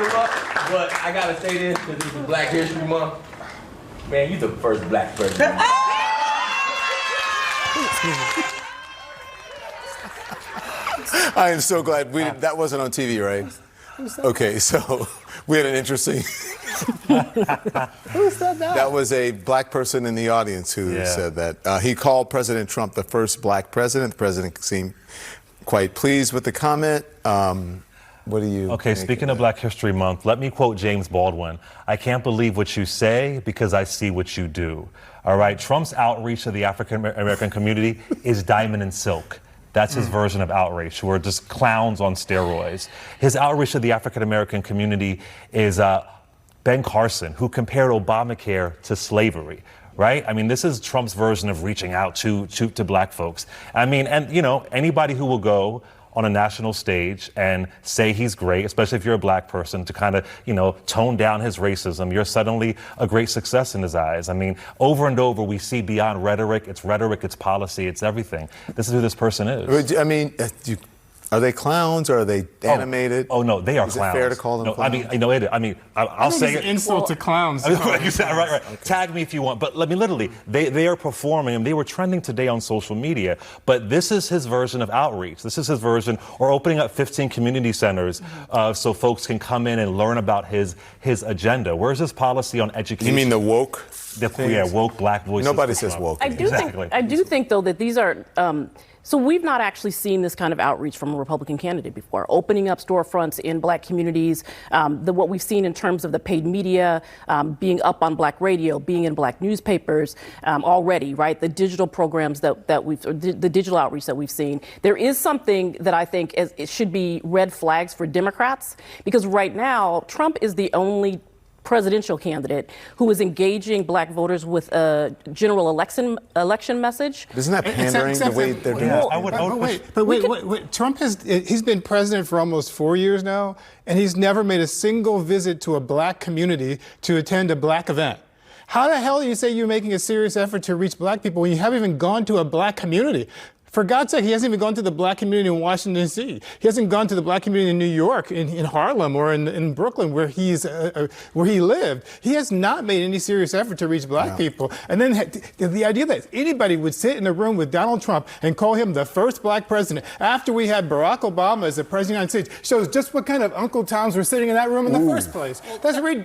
him up, but I gotta say this because this is Black History Month. Man, you the first black president. I am so glad that wasn't on TV, right? Okay, so we had an interesting. Who said that? That was a black person in the audience who said that. He called President Trump the first black president. The president seemed quite pleased with the comment. What do you Okay, speaking of Black History Month, let me quote James Baldwin. I can't believe what you say because I see what you do. All right, Trump's outreach to the African American community is diamond and silk. That's his version of outreach. We're just clowns on steroids. His outreach to the African American community is Ben Carson, who compared Obamacare to slavery. Right? I mean, this is Trump's version of reaching out to black folks. I mean, and you know, anybody who will go on a national stage and say he's great, especially if you're a black person, to kind of, you know, tone down his racism, you're suddenly a great success in his eyes. I mean, over and over, we see beyond rhetoric, it's policy, it's everything. This is who this person is. I mean, are they clowns or are they animated? Oh no, they are is clowns. Is it fair to call them clowns? I mean, I'll say it. Insult to clowns. Right. Okay. Tag me if you want. But let me literally, they are performing, and they were trending today on social media. But this is his version of outreach. This is his version, or opening up 15 community centers so folks can come in and learn about his agenda. Where's his policy on education? You mean the woke? Woke black voices. Nobody says woke. I do think, though, that these are. So we've not actually seen this kind of outreach from a Republican candidate before, opening up storefronts in black communities, what we've seen in terms of the paid media, being up on black radio, being in black newspapers already, right? The digital programs the digital outreach that we've seen. There is something that I think it should be red flags for Democrats, because right now, Trump is the only presidential candidate who is engaging black voters with a general election message. Isn't that pandering the way they're doing? Wait. Trump he's been president for almost 4 years now, and he's never made a single visit to a black community to attend a black event. How the hell do you say you're making a serious effort to reach black people when you haven't even gone to a black community? For God's sake, he hasn't even gone to the black community in Washington, D.C. He hasn't gone to the black community in New York, in Harlem, or in Brooklyn, where he lived. He has not made any serious effort to reach black people. And then the idea that anybody would sit in a room with Donald Trump and call him the first black president after we had Barack Obama as the president of the United States shows just what kind of Uncle Toms were sitting in that room in the first place. That's ridiculous.